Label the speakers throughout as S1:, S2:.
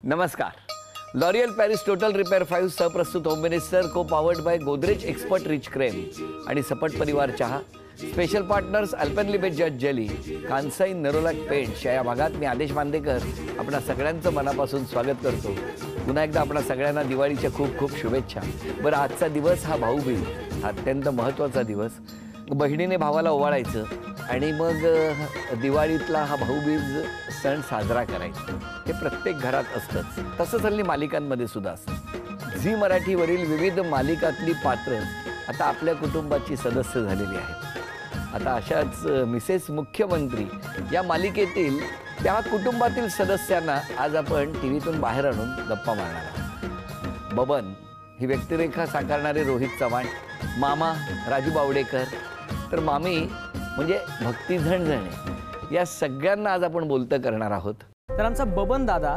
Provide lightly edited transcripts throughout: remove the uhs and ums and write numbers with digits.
S1: नमस्कार. L'Oréal Paris Total Repair 5 सहप्रस्तुत Home Minister co powered by Godrej Expert Rich Crème आणि सपट परिवार चहा. Special partners Alpenliebe Juzt Jelly, Kansai Nerolac paints या भागात मी आदेश बांदेकर आपणा सगळ्यांचं मनापासून स्वागत करतो. पुन्हा एकदा आपणा सगळ्यांना दिवाळीच्या खूप खूप शुभेच्छा. बरं, आजचा दिवस हा भाऊबीज, हा अत्यंत महत्त्वाचा दिवस. बहिणीने भावाला ओवाळायचं आणि मग दिवाळीतला हा भाऊबीज सण साजरा करायचा. हे प्रत्येक घरात असतंच. तसंच हल्ली मालिकांमध्ये सुद्धा असतं. झी मराठीवरील विविध मालिकातली पात्रं आता आपल्या कुटुंबाची सदस्य झालेली आहेत. आता अशाच मिसेस मुख्यमंत्री या मालिकेतील त्या कुटुंबातील सदस्यांना आज आपण टी व्हीतून बाहेर आणून गप्पा मारणार आहोत. बबन ही व्यक्तिरेखा साकारणारे रोहित चव्हाण, मामा राजू बावडेकर, तर मामी म्हणजे भक्ती झणझणे, या सगळ्यांना आज आपण बोलतं करणार आहोत.
S2: तर आमचा बबन दादा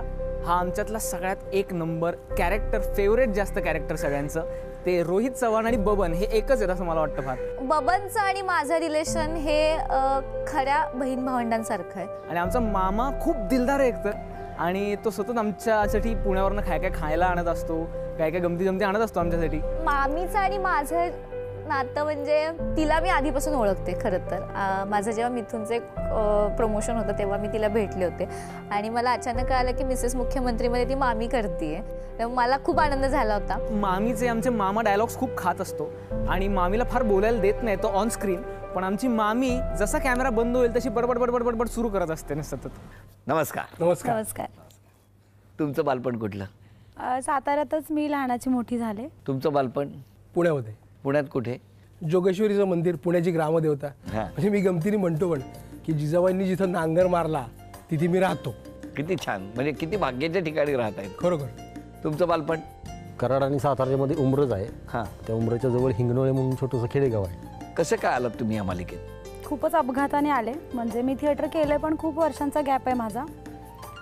S2: हा आमच्यातला सगळ्यात एक नंबर कॅरेक्टर, फेवरेट जास्त कॅरेक्टर सगळ्यांचं ते रोहित चव्हाण आणि बबन हे एकच आहेत असं मला वाटतं. फार
S3: बबनचं आणि माझं रिलेशन हे खऱ्या बहीण भावंडांसारखं आहे. आणि
S2: आमचा मामा खूप दिलदार आहे एकतर, आणि तो सतत आमच्यासाठी पुण्यावरनं काय खायला आणत असतो, काय गमती जमती आणत असतो आमच्यासाठी.
S3: मामीचं आणि माझं नातं म्हणजे तिला मी आधीपासून ओळखते. खरं तर माझं जेव्हा मिथुनचे प्रमोशन होतं तेव्हा मी तिला भेटले होते आणि मला अचानक कळालं की मिसेस मुख्यमंत्रीमध्ये ती मामी करते. तेव्हा मला खूप आनंद झाला होता.
S2: मामीचे आमचे मामा डायलॉग्स खूप खात असतो आणि मामीला फार बोलायला देत नाही तो ऑन स्क्रीन, पण आमची मामी जसा कॅमेरा बंद होईल तशी बडबड बडबड बडबड सुरू करत असते ना सतत.
S1: नमस्कार.
S4: नमस्कार.
S3: नमस्कार.
S1: तुमचं बालपण कुठलं?
S4: साताऱ्यातच मी लहानाची मोठी झाले.
S1: तुमचं बालपण
S5: पुण्यामध्ये.
S1: पुण्यात कुठे?
S5: जोगेश्वरीचं मंदिर, पुण्याची ग्रामदेवता. म्हणजे मी गमतीने म्हणतो पण की जिजाबाईंनी जिथं नांगर मारला तिथे मी राहतो.
S1: किती छान, म्हणजे किती भाग्याच्या ठिकाणी राहत आहेत.
S5: खरोखर.
S1: तुमचं बालपण?
S6: कराड आणि साताऱ्यामध्ये उमरज आहे.
S1: हां,
S6: त्या उमरेच्या जवळ हिंगणोळे म्हणून छोटंसं खेडेगाव आहे.
S1: कसं काय आलात तुम्ही या मालिकेत?
S4: खूपच अपघाताने आले. म्हणजे मी थिएटर केलंय पण खूप वर्षांचा गॅप आहे माझा.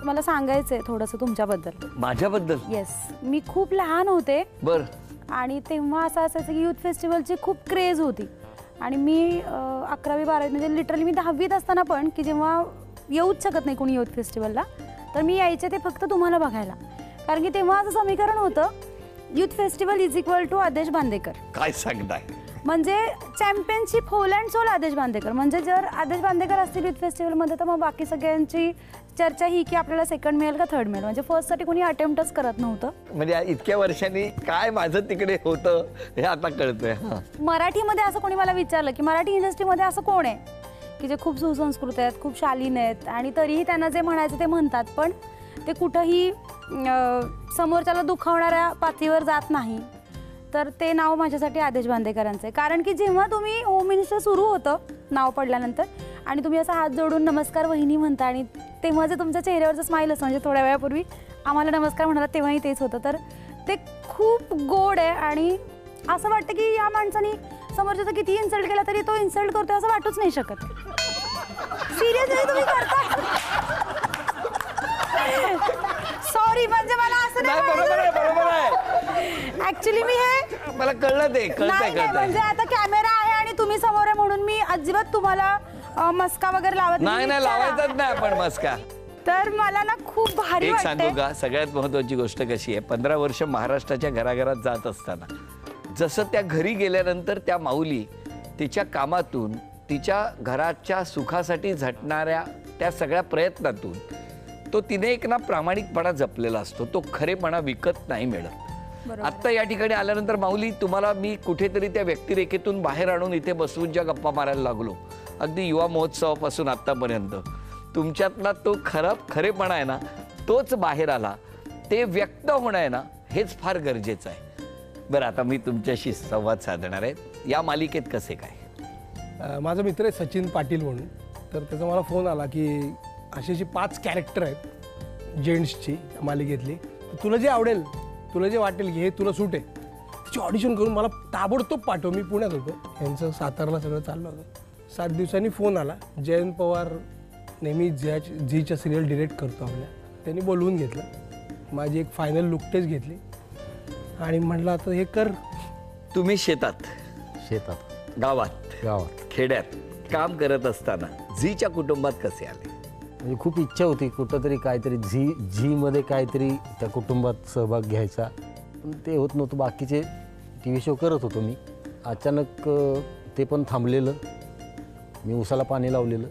S4: मला सांगायचंय थोडंसं तुमच्याबद्दल.
S1: माझ्याबद्दल?
S4: येस. मी खूप लहान होते.
S1: बर.
S4: आणि तेव्हा असं असायचं की यूथ फेस्टिवलची खूप क्रेज होती आणि मी 11वी 12वी म्हणजे लिटरली मी 10वीत असताना पण की जेव्हा येऊच शकत नाही कोणी यूथ फेस्टिवलला, तर मी यायचे ते फक्त तुम्हाला बघायला. कारण की तेव्हा असं समीकरण होतं, youth festival is equal to Adesh Bandekar.
S1: काय सांगताय?
S4: म्हणजे चॅम्पियनशिप होल अँड सोल आदेश बांदेकर. म्हणजे जर आदेश बांदेकर असतील यूथ फेस्टिवलमध्ये तर मग बाकी सगळ्यांची चर्चा ही की आपल्याला सेकंड मिळेल का थर्ड मिळेल. म्हणजे फर्स्टसाठी कोणी अटेम्प्टच करत नव्हतं.
S1: म्हणजे इतक्या वर्षांनी काय माझं तिकडे होतं हे आता कळतंय.
S4: मराठीमध्ये असं कोणी मला विचारलं की मराठी इंडस्ट्रीमध्ये असं कोण आहे की जे खूप सुसंस्कृत आहेत, खूप शालीन आहेत आणि तरीही त्यांना जे म्हणायचं ते म्हणतात, पण ते कुठंही समोरच्याला दुखावणाऱ्या पातळीवर जात नाही, तर ते नाव माझ्यासाठी आदेश बांदेकरांचं आहे. कारण की जेव्हा तुम्ही होम मिनिस्टर सुरू होतं नाव पडल्यानंतर आणि तुम्ही असा हात जोडून नमस्कार वहिनी म्हणता आणि तेव्हा जे तुमच्या चेहऱ्यावरचं स्माईल असतं, म्हणजे थोड्या वेळापूर्वी आम्हाला नमस्कार म्हणाला तेव्हाही तेच होतं, तर ते खूप गोड आहे. आणि असं वाटतं की या माणसाने समोरच्याचा किती इन्सल्ट केला तरी तो इन्सल्ट करतोय असं वाटूच नाही शकत. सिरियसली तुम्ही करता. सॉरी, म्हणजे मला असं नाही.
S1: बरोबर आहे.
S4: ऍक्च्युली मी हे
S1: मला कळलं ते.
S4: नाही, म्हणजे आता कॅमेरा आहे आणि तुम्ही समोर आहे म्हणून मी अजिबात तुम्हाला मस्का वगैरे लावत
S1: नाही. लावायचाच नाही आपण मस्का.
S4: तर मला ना खूप भारी
S1: एक
S4: वाटते.
S1: सांगू का, सगळ्यात महत्वाची गोष्ट कशी आहे, 15 वर्ष महाराष्ट्राच्या घराघरात जात असताना जसं त्या घरी गेल्यानंतर त्या माऊली तिच्या कामातून, तिच्या घराच्या सुखासाठी झटणाऱ्या त्या सगळ्या प्रयत्नातून तो तिने एक ना प्रामाणिकपणा जपलेला असतो. तो खरेपणा विकत नाही मिळत. आत्ता या ठिकाणी आल्यानंतर माऊली, तुम्हाला मी कुठेतरी त्या व्यक्तिरेखेतून बाहेर आणून इथे बसवून ज्या गप्पा मारायला लागलो, अगदी युवा महोत्सवापासून आत्तापर्यंत तुमच्यातला तो खरेपणा आहे ना, तोच बाहेर आला. ते व्यक्त होणं आहे ना, हेच फार गरजेचं आहे. बरं, आता मी तुमच्याशी संवाद साधणार आहे. या मालिकेत कसे काय?
S5: माझा मित्र आहे सचिन पाटील म्हणून, तर त्याचा मला फोन आला की अशी 5 कॅरेक्टर आहेत जेंट्सची मालिकेतली, तुला जे आवडेल, तुला जे वाटेल की हे तुला सूट आहे, त्याची ऑडिशन करून मला ताबडतोब पाठव. मी पुण्यात होतो, यांचं सातारला सगळं चाललं होतं. 7 दिवसांनी फोन आला. जयंत पवार नेहमी झीच्या सिरियल डिरेक्ट करतो आपल्या, त्यांनी बोलवून घेतलं. माझी एक फायनल लुक टेस्ट घेतली आणि म्हटलं आता हे कर.
S1: तुम्ही शेतात,
S6: शेतात,
S1: गावात,
S6: गावात,
S1: खेड्यात काम करत असताना झीच्या कुटुंबात कसे आले?
S6: म्हणजे खूप इच्छा होती कुठंतरी काहीतरी झीमध्ये काहीतरी त्या कुटुंबात सहभाग घ्यायचा, पण ते होत नव्हतं. बाकीचे टी व्ही शो करत होतो मी. अचानक ते पण थांबलेलं. मी उसाला पाणी लावलेलं,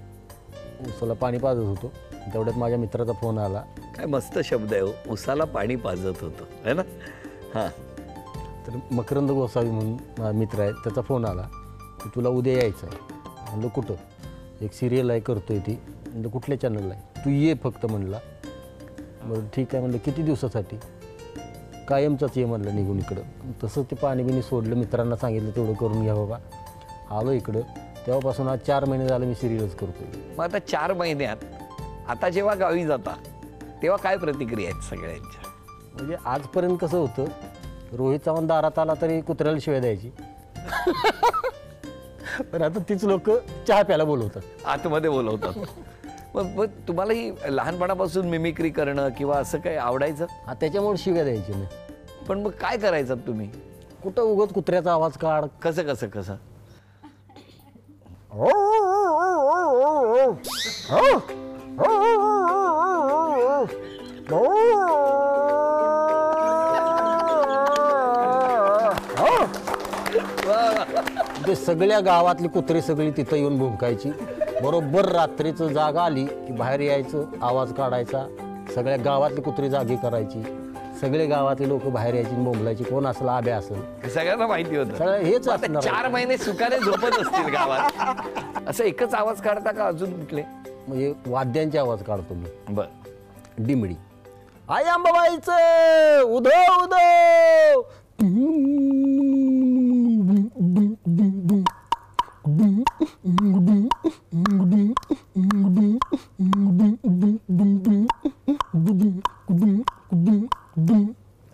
S6: उसाला पाणी पाजत होतो. तेवढ्यात माझ्या मित्राचा फोन आला.
S1: काय मस्त शब्द आहे हो, उसाला पाणी पाजत होतं है ना. हां,
S6: तर मकरंद गोसावी म्हणून माझा मित्र आहे, त्याचा फोन आला की तुला उद्या यायचं आहे. म्हणलं कुठं? एक सिरियल आहे करतोय ती. म्हणलं कुठल्या चॅनलला आहे? तू ये फक्त म्हणला. बरं ठीक आहे म्हणलं. किती दिवसासाठी? कायमचाच ये म्हणलं निघून इकडं. तसं ते पाणी बिणी सोडलं, मित्रांना सांगितलं तेवढं करून घ्या बाबा. आलो इकडं. तेव्हापासून आज 4 महिने झालं मी सिरियलच करतोय.
S1: मग आता 4 महिन्यात आता जेव्हा गावी जाता तेव्हा काय प्रतिक्रिया आहेत सगळ्यांच्या?
S6: म्हणजे आजपर्यंत कसं होतं, रोहित चव्हाण दारात आला तरी कुत्र्याला शिवाय द्यायची. पण आता तीच लोक चहा प्यायला बोलवतात,
S1: आतमध्ये बोलवतात. मग तुम्हाला ही लहानपणापासून मिमिक्री करणं किंवा असं काही आवडायचं?
S6: त्याच्यामुळे शिव्या द्यायची नाही.
S1: पण मग काय करायचं तुम्ही?
S6: कुठं उगाच कुत्र्याचा आवाज काढ.
S1: कसं
S6: ते सगळ्या गावातली कुत्री सगळी तिथं येऊन भुंकायची. बरोबर रात्रीचं जागा आली की बाहेर यायचं, आवाज काढायचा. सगळ्या गावातली कुत्री जागी करायची. सगळे गावातले लोक बाहेर यायची, बोंबलायची. कोण असेल, आब्या असेल,
S1: सगळ्यांना माहिती होतं.
S6: सगळं हेच असणार.
S1: 4 महिने सुखाने झोपत असतील गावात. असं एकच आवाज काढता का अजून कुठले?
S6: म्हणजे वाद्यांचे आवाज काढतो मी.
S1: बर.
S6: डिमडी, आई अंबाबाईचं उधो उधो.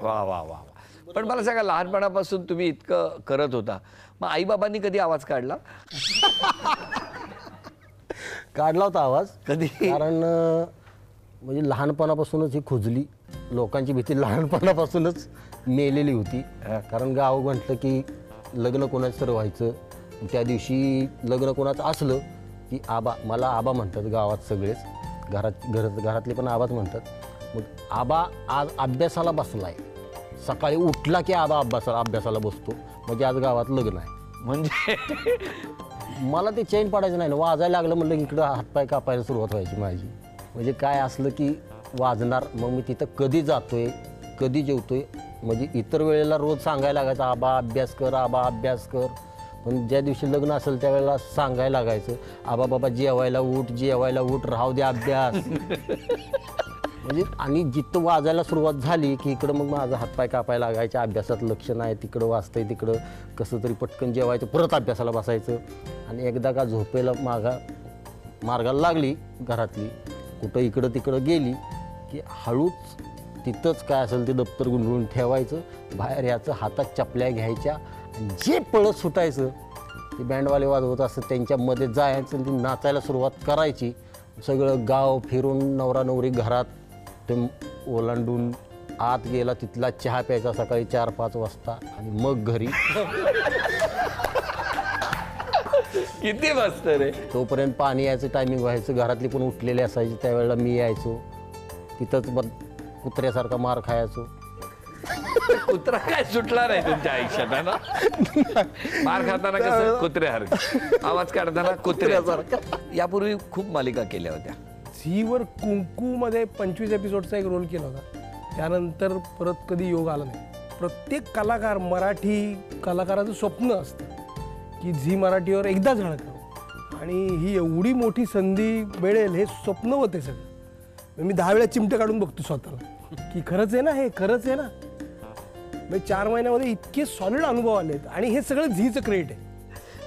S1: वा वा वा. पण मला सांगा, लहानपणापासून तुम्ही इतकं करत होता, मग आई बाबांनी कधी आवाज काढला?
S6: काढला होता आवाज.
S1: कधी?
S6: कारण म्हणजे लहानपणापासूनच ही खुजली. लोकांची भीती लहानपणापासूनच मेलेली होती. कारण गाव म्हटलं की लग्न कोणाचं तर व्हायचं. त्या दिवशी लग्न कोणाचं असलं की आबा, मला आबा म्हणतात गावात सगळेच. घरातले पण आबाच म्हणतात. मग आबा आज अभ्यासाला बसलाय, सकाळी उठला की आबा अभ्यासाला बसतो, म्हणजे आज गावात लग्न आहे.
S1: म्हणजे
S6: मला ते चैन पडायचं नाही ना. वाजायला लागलं म्हणलं इकडं हातपाय कापायला सुरुवात व्हायची माझी. म्हणजे काय असलं की वाजणार. मग मी तिथं कधी जातोय, कधी जेवतोय. म्हणजे इतर वेळेला रोज सांगायला लागायचं आबा अभ्यास कर, आबा अभ्यास कर. पण ज्या दिवशी लग्न असेल त्यावेळेला सांगायला लागायचं आबा बाबा जेवायला उठ, राहू दे अभ्यास. म्हणजे आणि जिथं वाजायला सुरुवात झाली की इकडं मग माझा हातपाय कापायला लागायचा. अभ्यासात लक्ष नाही, तिकडं वाजतंय, तिकडं कसं तरी पटकन जेवायचं, परत अभ्यासाला बसायचं. आणि एकदा का झोपेला मार्गाला लागली घरातली, कुठं इकडं तिकडं गेली की हळूच तिथंच काय असेल ते दप्तर गुंडळून ठेवायचं, बाहेर यायचं, हातात चपल्या घ्यायच्या आणि जे पळत सुटायचं ते बँडवाले वाजवत असत त्यांच्यामध्ये जायचं, ती नाचायला सुरुवात करायची. सगळं गाव फिरून नवरा नवरी घरात ते ओलांडून आत गेला, तिथला चहा प्यायचा सकाळी 4-5 वाजता आणि मग घरी.
S1: किती मस्त रे.
S6: तोपर्यंत पाणी यायचं टायमिंग व्हायचं. घरातली पण उठलेली असायची, त्यावेळेला मी यायचो. तिथंच कुत्र्यासारखा मार खायचो.
S1: कुत्रा काय सुटला नाही तुमच्या आयुष्यात है ना? मार खाताना कसं कुत्र्यासारखं, आवाज काढताना कुत्र्यासारखं. यापूर्वी खूप मालिका केल्या होत्या.
S5: झीवर कुंकूमध्ये 25 एपिसोडचा एक रोल केला होता. त्यानंतर परत कधी योग आला नाही. प्रत्येक कलाकार, मराठी कलाकाराचं स्वप्न असतं की झी मराठीवर एकदा झळकावं आणि ही एवढी मोठी संधी मिळेल हे स्वप्न होते सगळं. मी 10 वेळा चिमटे काढून बघतो स्वतःला की खरंच आहे ना, हे खरंच आहे ना. मी 4 महिन्यामध्ये इतके सॉलिड अनुभव आलेत आणि हे सगळं झीचं क्रेडिट आहे.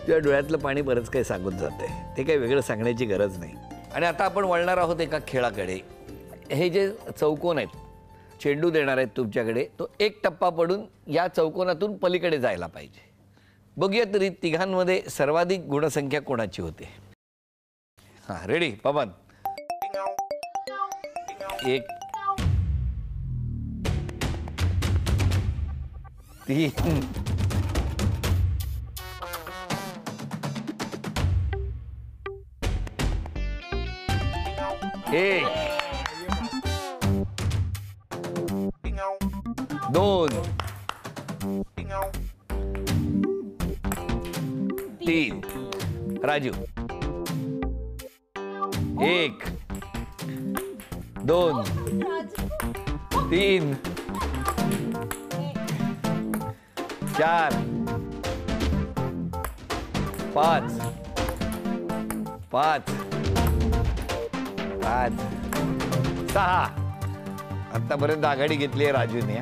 S1: तुझ्या डोळ्यातलं पाणी बरंच काही सांगून जाते, ते काही वेगळं सांगण्याची गरज नाही. आणि आता आपण वळणार आहोत एका खेळाकडे. हे जे चौकोन आहेत, चेंडू देणार आहेत तुमच्याकडे, तो एक टप्पा पडून या चौकोनातून पलीकडे जायला पाहिजे. बघूया तरी तिघांमध्ये सर्वाधिक गुणसंख्या कोणाची होते. हां, रेडी पवन? 1 3 4 1 2 3 राजू 1 2 3 4 5 5 5 6 आतापर्यंत आघाडी घेतली आहे राजूने.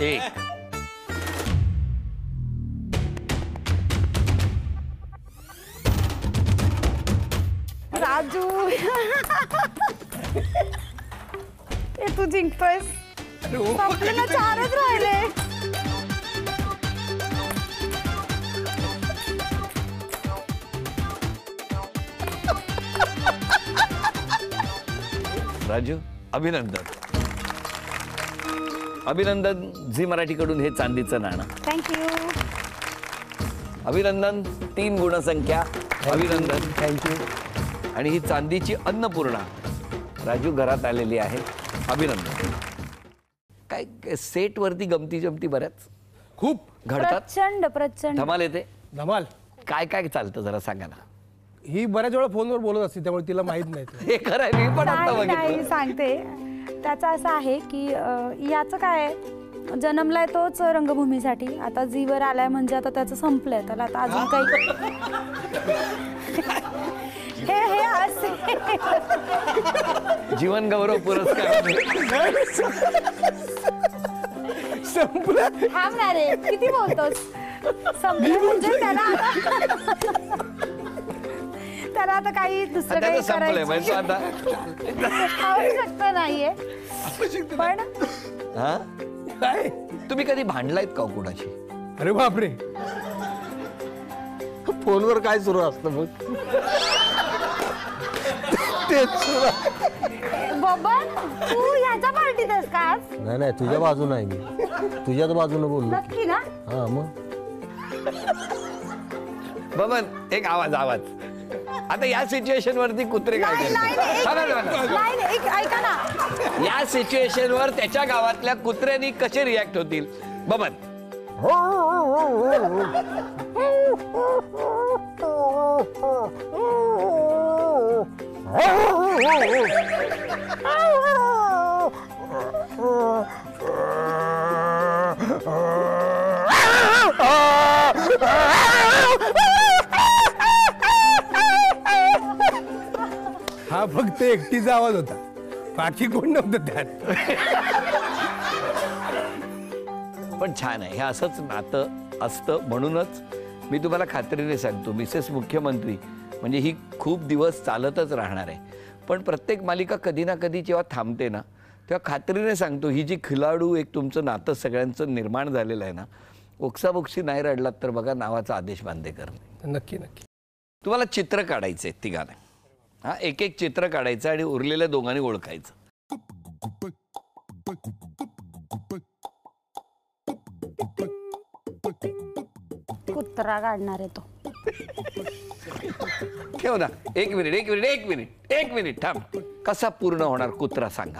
S1: 1
S4: राजू हे तू जिंकतोयस. आपल्याला 4च राहिले.
S1: राजू अभिनंदन. अभिनंदन. झी मराठीकडून हे चांदीचं नाणं.
S4: थँक्यू.
S1: अभिनंदन. 3 गुणसंख्या. अभिनंदन.
S5: थँक्यू.
S1: आणि ही चांदीची अन्नपूर्णा राजू घरात आलेली आहे. अभिनंदन. काय सेट वरती गमती जमती बऱ्याच
S5: खूप
S1: घडतात.
S4: प्रचंड
S1: धमाल येते.
S5: धमाल.
S1: काय काय चालतं जरा सांगा ना.
S5: ही बऱ्याच वेळा फोनवर बोलत असते त्यामुळे तिला माहित नाही.
S1: हे खरं आहे, मी पण आता
S4: नाही
S1: बघितलं.
S4: सांगते. त्याचं असं आहे की याचं काय आहे, जन्मलाय तोच रंगभूमीसाठी. आता जीवर आलाय म्हणजे आता त्याचं संपलंय. त्याला आता अजून काही हे असे
S1: जीवन गौरव पुरस्कार.
S5: संपलं.
S4: थांब ना रे, किती बोलतोस. संपलं म्हणजे त्याला आता काही दुसरं काही
S1: त्याचं संपलंय म्हणजे आता
S4: आवश्यकता नाहीये. पण
S1: हा
S5: काय?
S1: तुम्ही कधी भांडलायत का कुणाची?
S5: अरे बापरे.
S6: फोनवर काय सुरू असतं मग? तेच सुरू असतं.
S4: बाबा तू ह्याच्या पार्टीत आहेस का आज?
S6: नाही तुझ्या बाजून आहे मी. तुझ्याच बाजूने बोललो.
S4: नक्की ना?
S6: हा मग
S1: बबन एक आवाज. आता या सिच्युएशन वरती कुत्रे काय
S4: नाही,
S1: करतात?
S4: नाही, ऐका ना.
S1: या सिच्युएशन वर त्याच्या गावातल्या कुत्र्यांनी कसे रिॲक्ट होतील? बबन.
S5: हा फक्त एकटीचा आवाज होता, बाकी कोण नव्हतं त्यात.
S1: पण छान आहे. हे असंच नातं असतं. म्हणूनच मी तुम्हाला खात्रीने सांगतो, मिसेस मुख्यमंत्री म्हणजे ही खूप दिवस चालतच राहणार आहे. पण प्रत्येक मालिका कधी ना कधी जेव्हा थांबते ना, तेव्हा खात्रीने सांगतो ही जी खिलाडू एक तुमचं नातं सगळ्यांचं निर्माण झालेलं आहे ना, ओक्साबोक्सी नाही रडलात तर बघा नावाचा आदेश बांदेकर.
S5: नक्की नक्की.
S1: तुम्हाला चित्र काढायचं आहे तिघांना. हा एक चित्र काढायचं आणि उरलेल्या दोघांनी ओळखायचं.
S4: कुत्रा काढणार आहे तो.
S1: ठेव ना. एक मिनिट थांब. कसा पूर्ण होणार कुत्रा सांगा.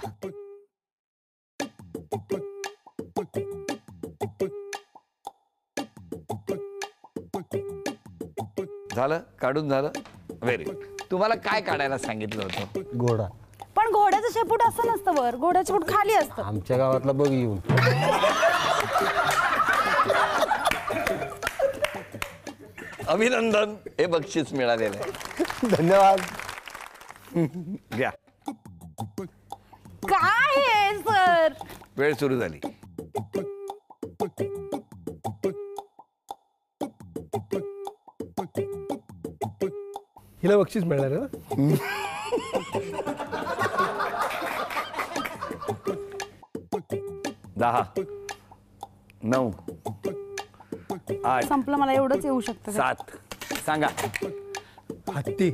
S1: झालं? काढून झालं? Very good. तुम्हाला काय काढायला सांगितलं होतं?
S6: घोडा.
S4: पण घोड्याचं शेपूट असं नसतं वर, घोड्याचं शेपूट खाली असतं.
S6: आमच्या गावातला बघ येऊन.
S1: अभिनंदन. हे बक्षीस मिळालेलं आहे.
S6: धन्यवाद.
S1: घ्या.
S4: काय आहे सर?
S1: वेळ सुरू झाली.
S5: हिला बक्षीस मिळणार आहे ना?
S1: 10 9 8
S4: संपलं. मला एवढंच येऊ शकतं.
S1: 7 सांगा.
S5: हत्ती.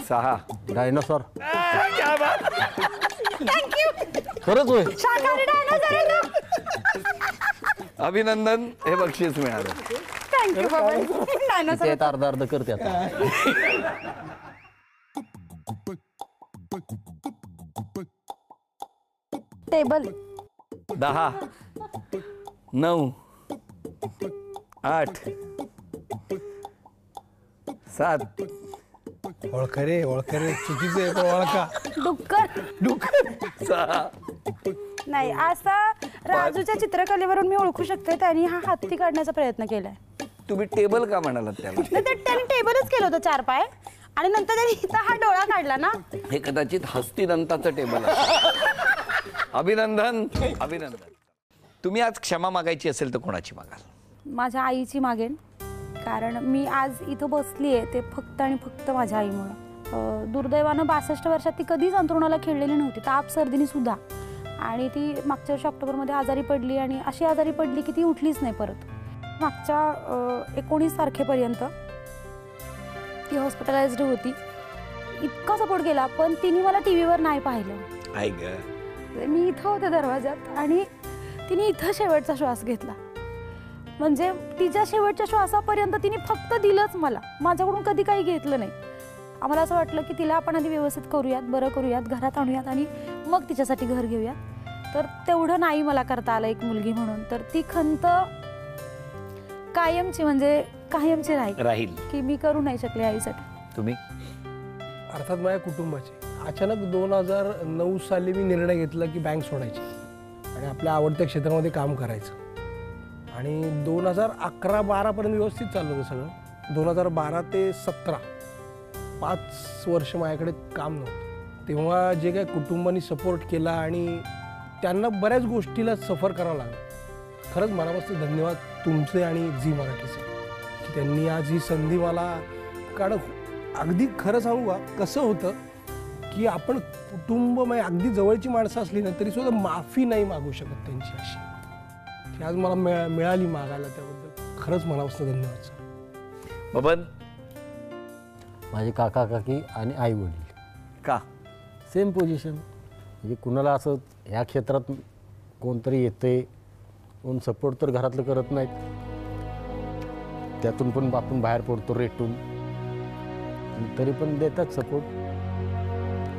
S1: 6
S6: डायनोसॉर.
S1: क्या बात.
S6: खरंच होय.
S4: शाकाहारी डायनोसॉर आहे ना?
S1: अभिनंदन. हे बक्षीस मिळालं.
S4: थँक्यू बाबा. डायनोसॉर
S6: ते अर्ध करते आता.
S4: टेबल
S1: 10 9 8 7
S5: ओळखा रे चुकीचं आहे पण ओळखा.
S4: डुक्कर
S1: 6
S4: नाही. असा राजूच्या चित्रकलेवरून मी ओळखू शकते त्यांनी हा हत्ती काढण्याचा प्रयत्न केलाय.
S1: तुम्ही टेबल का म्हणालात त्याला?
S4: नाही तर त्यांनी टेबलच केलं होतं 4 पाय आणि नंतर त्यांनी इथं हा डोळा काढला ना.
S1: हे कदाचित हस्तिदंताचं टेबल आहे. अभिनंदन अभिनंदन. तुम्ही आज क्षमा मागायची असेल तर कोणाची मागाल?
S4: माझ्या आईची मागेन, कारण मी आज इथं बसली आहे ते फक्त आणि फक्त माझ्या आईमुळं. दुर्दैवानं 62 वर्षात ती कधीच अंथरुणाला खेळलेली नव्हती, ताप सर्दीने सुद्धा. आणि ती मागच्या वर्षी ऑक्टोबरमध्ये आजारी पडली आणि अशी आजारी पडली की ती उठलीच नाही परत. मागच्या 19 तारखेपर्यंत ती हॉस्पिटलाइज्ड होती. इतका सपोर्ट केला पण तिने मला टी व्हीवर नाही पाहिलं. मी इथं होते दरवाजात आणि तिने इथं शेवटचा श्वास घेतला. म्हणजे तिच्या शेवटच्या श्वासापर्यंत तिने फक्त दिलंच मला, माझ्याकडून कधी काही घेतलं नाही. आम्हाला असं वाटलं की तिला आपण आधी व्यवस्थित करूयात, बरं करूयात, घरात आणूयात आणि मग तिच्यासाठी घर घेऊयात. तर तेवढं नाही मला करता आलं एक मुलगी म्हणून. तर ती खंत कायमची म्हणजे कायमची राहील की मी करू नाही शकले आईसाठी.
S1: तुम्ही?
S5: अर्थात माझ्या कुटुंबाचे. अचानक 2009 साली मी निर्णय घेतला की बँक सोडायची आणि आपल्या आवडत्या क्षेत्रामध्ये काम करायचं. आणि 2011-12 पर्यंत व्यवस्थित चाललं होतं सगळं. 2012 ते 17 5 वर्ष माझ्याकडे काम नव्हतं. तेव्हा जे काय कुटुंबाने सपोर्ट केला आणि त्यांना बऱ्याच गोष्टीला सफर करावं लागलं. खरंच मनापासून धन्यवाद तुमचे आणि झी मराठीचे की त्यांनी आज ही संधी मला. कारण अगदी खरं सांगू का, कसं होतं की आपण कुटुंब म्हणजे अगदी जवळची माणसं असली ना तरी सुद्धा माफी नाही मागू शकत त्यांची, अशी ती आज मला मिळाली मागायला. त्याबद्दल खरंच मनापासून धन्यवाद सर.
S1: बबन?
S6: माझे काका काकी आणि आई वडील.
S1: का?
S6: Same position. म्हणजे कुणाला असं ह्या क्षेत्रात कोणतरी येते, कोण सपोर्ट तर घरातलं करत नाहीत, त्यातून पण आपण बाहेर पडतो रेटून, तरी पण देतात सपोर्ट.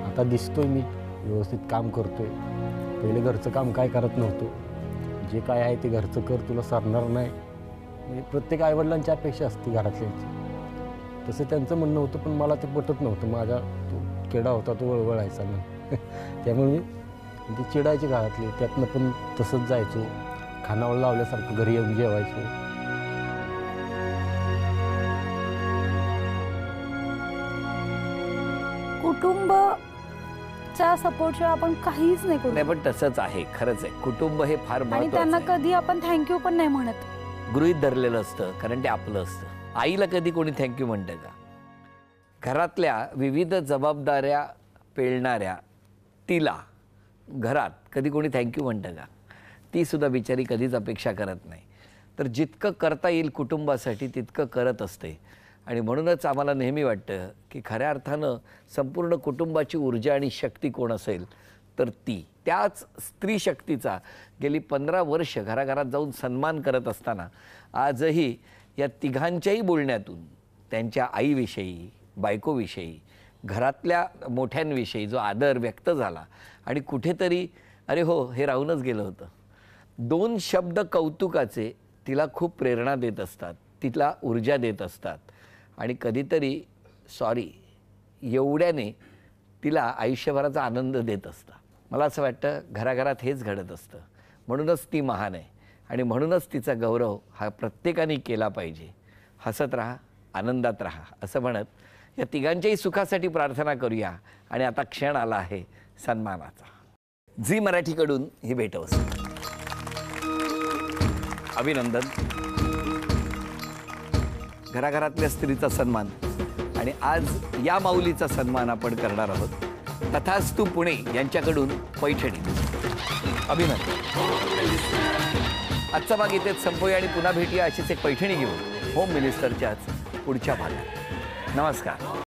S6: आता दिसतोय मी व्यवस्थित काम करतोय. पहिले घरचं काम काय करत नव्हतो. जे काय आहे ते घरचं कर, तुला सरणार नाही. म्हणजे प्रत्येक आईवडिलांची अपेक्षा असते घरातल्यांची. तसं त्यांचं म्हणणं होतं पण मला ते पटत नव्हतं. माझा तो किडा होता तो वळवळायचा नाही. त्यामुळे मी ती चिडायची घरातली. त्यातनं पण तसंच जायचो, खानावळ लावल्यासारखं घरी येऊन जेवायचो.
S4: कुटुंबच्या सपोर्टशिवाय आपण काहीच नाही करू.
S1: नाही पण तसंच आहे, खरंच आहे. कुटुंब हे फार
S4: आणि त्यांना
S1: महत्त्वाचं आहे.
S4: कधी आपण थँक्यू पण नाही म्हणत.
S1: गृहीत धरलेलं असतं कारण ते आपलं असतं. आईला कधी कोणी थँक्यू म्हणतं का? घरातल्या विविध जबाबदाऱ्या पेलणाऱ्या तिला घरात कधी कोणी थँक्यू म्हणतं का? ती सुद्धा बिचारी कधीच अपेक्षा करत नाही. तर जितकं करता येईल कुटुंबासाठी तितकं करत असते. आणि म्हणूनच आम्हाला नेहमी वाटतं की खऱ्या अर्थानं संपूर्ण कुटुंबाची ऊर्जा आणि शक्ती कोण असेल तर ती. त्याच स्त्री शक्तीचा गेली 15 वर्ष घराघरात जाऊन सन्मान करत असताना आजही या तिघांच्याही बोलण्यातून त्यांच्या आईविषयी, बायकोविषयी, घरातल्या मोठ्यांविषयी जो आदर व्यक्त झाला आणि कुठेतरी अरे हो हे राहूनच गेलं होतं. 2 शब्द कौतुकाचे तिला खूप प्रेरणा देत असतात, तिला ऊर्जा देत असतात आणि कधीतरी सॉरी एवढ्याने तिला आयुष्यभराचा आनंद देत असतात. मला असं वाटतं घराघरात हेच घडत असतं. म्हणूनच ती महान आहे आणि म्हणूनच तिचा गौरव हा प्रत्येकाने केला पाहिजे. हसत राहा, आनंदात राहा असं म्हणत या तिघांच्याही सुखासाठी प्रार्थना करूया. आणि आता क्षण आला आहे सन्मानाचा. झी मराठीकडून ही भेटवस्तू. अभिनंदन. घराघरातल्या स्त्रीचा सन्मान आणि आज या माऊलीचा सन्मान आपण करणार आहोत. तथास्तु पुणे यांच्याकडून पैठणी. अभिनंदन. आजचा भाग इथेच संपवूया आणि पुन्हा भेटूया अशीच एक पैठणी घेऊन होम मिनिस्टरच्याच पुढच्या भागात. नमस्कार.